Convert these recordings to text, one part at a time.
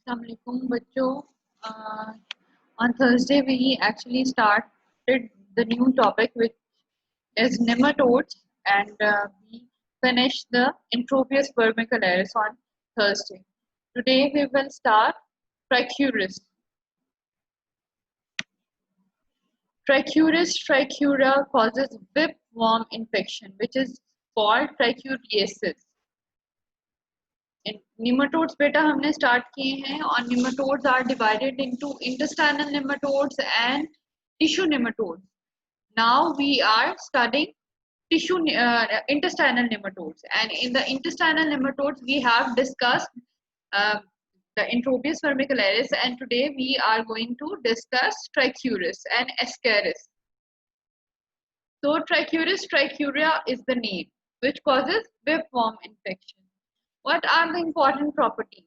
Assalamualaikum बच्चों. uh, on Thursday we actually started the new topic which is nematodes, and we finished the Entropius vermicularis on Thursday. Today we will start Trichuris. Trichuris trichiura causes whipworm infection which is called trichuriasis. Nematodes बेटा हमने start किए हैं और nematodes are divided into intestinal nematodes and tissue nematodes. Now we are studying intestinal nematodes, and in the intestinal nematodes we have discussed uh, the Entropius vermicularis, and today we are going to discuss Trichuris and Ascaris. So Trichuris trichiura is the name which causes whipworm infection. What are the important properties?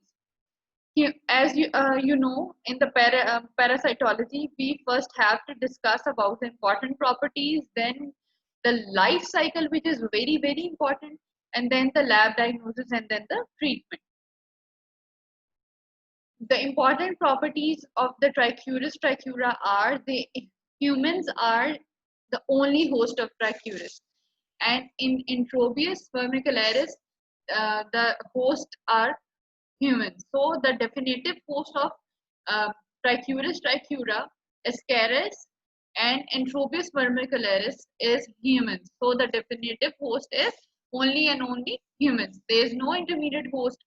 As you know, in the parasitology, we first have to discuss about the important properties, then the life cycle, which is very important, and then the lab diagnosis, and then the treatment. The important properties of the Trichuris trichiura are humans are the only host of Trichuris, and in Entropius vermicularis, the hosts are humans. So the definitive host of Trichuris trichiura, Ascaris, and Entropius vermicularis is humans. So the definitive host is only and only humans. There is no intermediate host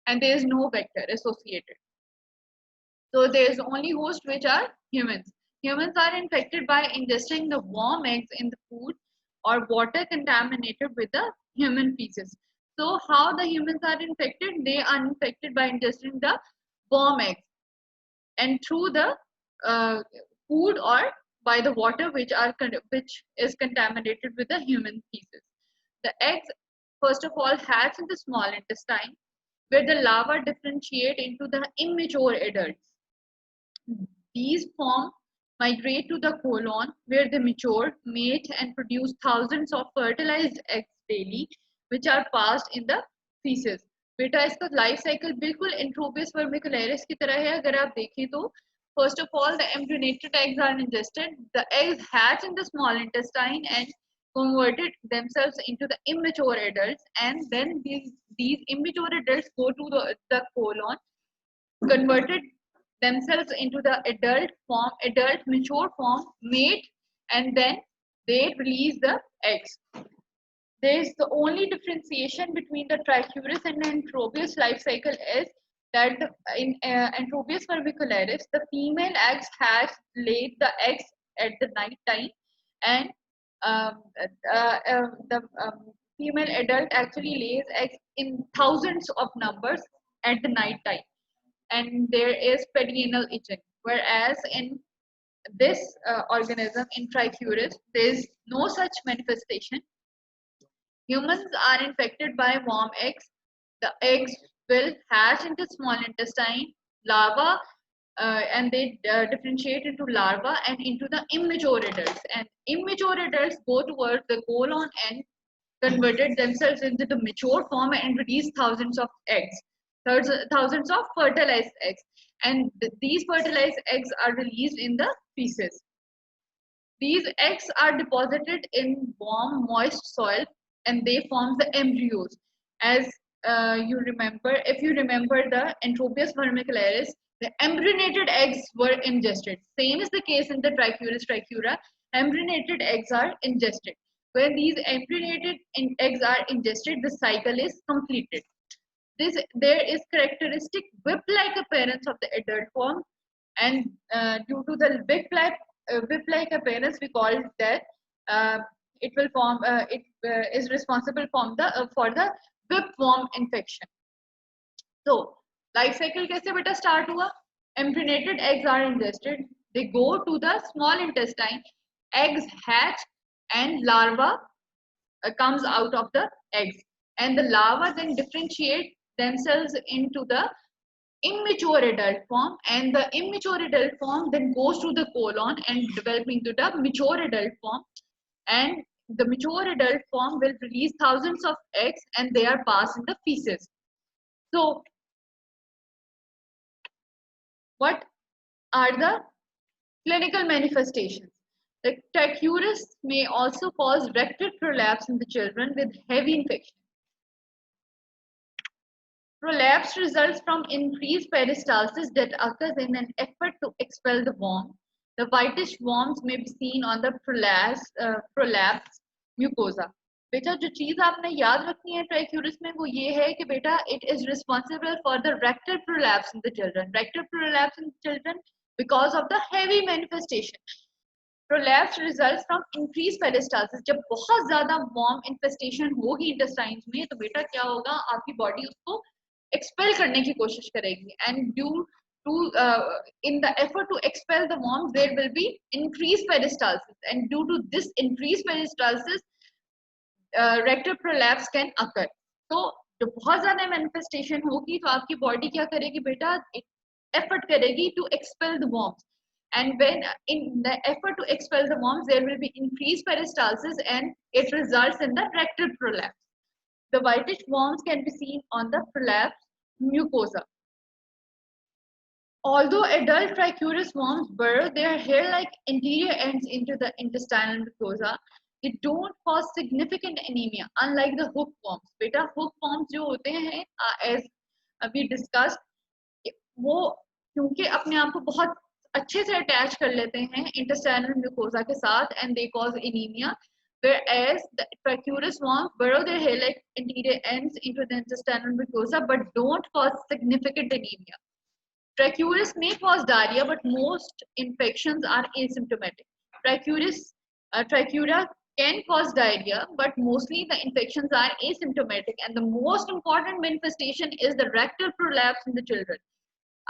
and there is no vector associated. So there is only host which are humans. Humans are infected by ingesting the worm eggs in the food or water contaminated with the human feces. So how the humans are infected? They are infected by ingesting the worm eggs and through the uh, food or by the water which is contaminated with the human feces. The eggs first of all hatch in the small intestine where the larvae differentiate into the immature adults. These forms migrate to the colon where they mature, mate, and produce thousands of fertilized eggs daily, which are passed in the feces. बेटा इसका life cycle बिल्कुल एंट्रोपियस वर्मिकुलरिस की तरह है. अगर आप देखें तो first of all, the embryonated eggs are ingested. The eggs hatch in the small intestine and converted themselves into the immature adults, and then these immature adults go to the colon, converted themselves into the adult mature form, mate, and then they release the eggs. There is the only differentiation between the Trichuris and the Entropius life cycle is that in Entropius vermicularis, the female eggs has laid the eggs at the night time, and the female adult actually lays eggs in thousands of numbers at the night time, and there is perianal itching. Whereas in this organism, in Trichuris, there is no such manifestation. Humans are infected by worm eggs. The eggs will hatch into small intestine, larva, and they differentiate into larva and into the immature adults. And immature adults go towards the colon and converted themselves into the mature form and release thousands of eggs, thousands of fertilized eggs. And these fertilized eggs are released in the feces. These eggs are deposited in warm, moist soil and they form the embryos. As you remember, if you remember the Entropius vermicularis, the embryonated eggs were ingested. Same is the case in the Trichuris trichiura. Embryonated eggs are ingested. When these embryonated eggs are ingested, the cycle is completed. There is characteristic whip-like appearance of the adult form, and due to the whip-like appearance, we call that uh, it will form. It is responsible for the whipworm infection. So, life cycle कैसे बेटा start हुआ? Embryonated eggs are ingested. They go to the small intestine. Eggs hatch and larva comes out of the eggs, and the larva then differentiate themselves into the immature adult form, and the immature adult form then goes to the colon and developing to the mature adult form, and the mature adult form will release thousands of eggs and they are passed in the feces. So What are the clinical manifestations? The trichuris may also cause rectal prolapse in the children with heavy infection. Prolapse results from increased peristalsis that occurs in an effort to expel the worm. The whitish worms may be seen on the prolapse mucosa. बेटा जो चीज आपने याद रखनी है ट्राइक्यूरिस में वो ये है कि बेटा it is responsible for the rectal prolapse in the children. Rectal prolapse in the children because of the heavy manifestation. Prolapse results from increased peristalsis. जब बहुत ज्यादा worm infestation होगी intestines में तो बेटा क्या होगा आपकी body उसको expel करने की कोशिश करेगी and due to in the effort to expel the worms there will be increased peristalsis and due to this increased peristalsis rectal prolapse can occur. तो जब बहुत ज्यादा manifestation होगी तो आपकी body क्या करेगी बेटा effort करेगी to expel the worms. And when in the effort to expel the worms, there will be increased peristalsis and it results in the rectal prolapse. The whitish worms can be seen on the prolapse mucosa. Although adult trichuris worms burrow their hair-like interior ends into the intestinal mucosa, they don't cause significant anemia, unlike the hookworms. Beta hookworms जो होते हैं, as we discussed, वो क्योंकि अपने आप को बहुत अच्छे से अटैच कर लेते हैं इंटेस्टाइनल म्यूकोसा के साथ and they cause anemia, whereas the trichuris worms burrow their hair-like interior ends into the intestinal mucosa but don't cause significant anemia. Trichuris may cause diarrhea, but most infections are asymptomatic. Trichuria can cause diarrhea, but mostly the infections are asymptomatic, and the most important manifestation is the rectal prolapse in the children.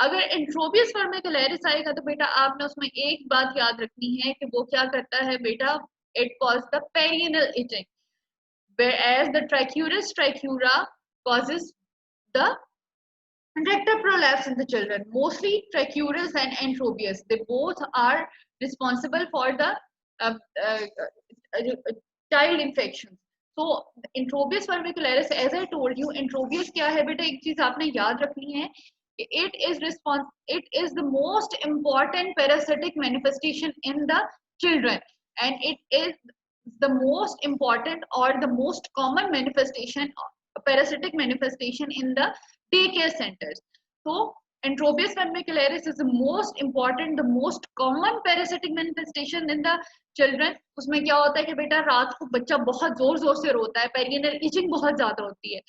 अगर एंट्रोपियस वर्मिकुलरिस आएगा तो बेटा आपने उसमें एक बात याद रखनी है कि वो क्या करता है बेटा it causes the perianal itching, whereas the trichuris trichura causes the rectal prolapse in the children. Mostly trichuris and entropius, they both are responsible for the uh, uh, child infections. So entropius vermicularis, as I told you, entropius क्या है बेटा एक चीज आपने याद रखनी है, it is the most important parasitic manifestation in the children, and it is the most important or the most common manifestation, parasitic manifestation in the daycare centers. So entropius vermicularis is the most important, the most common parasitic manifestation in the children. उसमें क्या होता है कि बेटा रात को बच्चा बहुत जोर जोर से रोता है, पेरियनल इचिंग बहुत ज्यादा होती है.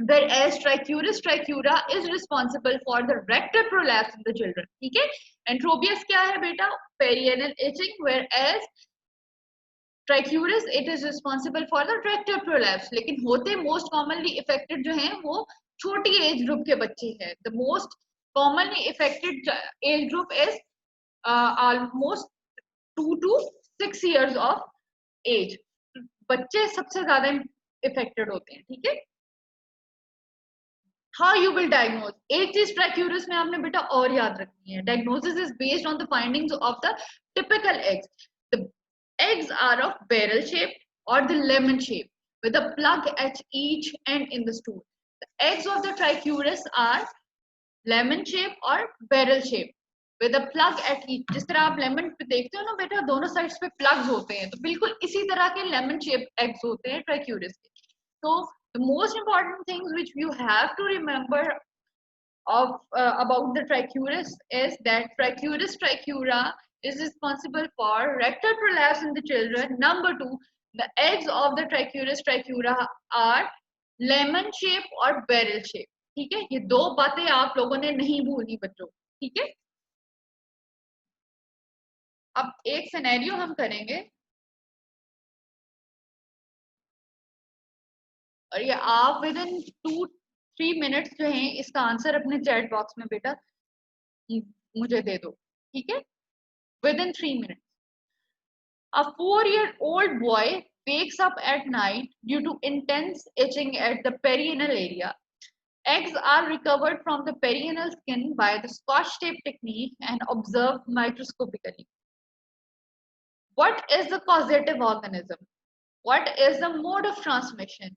Whereas trichuris trichura is responsible for the rectal prolapse in the children. ठीक है, entropius क्या है बेटा, perianal itching, whereas trichuris it is responsible for the rectal prolapse. लेकिन होते most commonly affected जो हैं वो छोटी एज ग्रुप के बच्चे हैं. The most commonly affected age group is almost 2 to 6 years of age. बच्चे सबसे ज्यादा affected होते हैं. ठीक है, how you will diagnose? एक चीज ट्रैक्यूरस में आपने बेटा और याद रखनी है. Diagnosis is based on the findings of the typical eggs. The eggs are of barrel shape or the lemon shape with a plug at each end in the stool. The eggs of the trichuris are lemon shape or barrel shape with a plug at each. जिस तरह आप lemon पे देखते हो ना बेटा दोनों sides पे प्लग्स होते हैं, तो बिल्कुल इसी तरह के लेमन शेप एग्स होते हैं ट्रैक्यूरस के. So the most important things which you have to remember of about the trichuris is that trichuris trichura is responsible for rectal prolapse in the children. Number 2, the eggs of the trichuris trichura are lemon shape or barrel shape. ठीक है, ये दो बातें आप लोगों ने नहीं भूलनी बच्चों. ठीक है, अब एक सिनेरियो हम करेंगे और ये आप विद इन 2-3 मिनट्स जो हैं इसका आंसर अपने चैट बॉक्स में बेटा मुझे दे दो. ठीक है, with in 3 minutes. A 4-year-old boy wakes up at night due to intense itching at the perianal area. Eggs are recovered from the perianal skin by the Scotch tape technique and observed microscopically. What is the causative organism? What is the mode of transmission?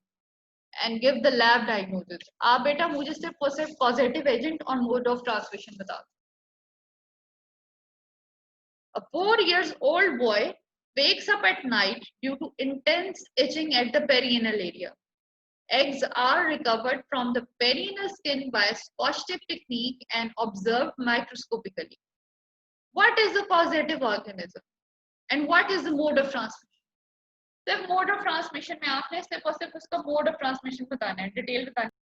And give the lab diagnosis. आप बेटा मुझे सिर्फ और सिर्फ causative agent और mode of transmission बताओ. A 4 years old boy wakes up at night due to intense itching at the perineal area. Eggs are recovered from the perineal skin by a Scotch tape technique and observed microscopically. What is the causative organism and what is the mode of transmission? सिर्फ mode of transmission में आपने सिर्फ और सिर्फ उसका mode of transmission बताना है, detail बताना है.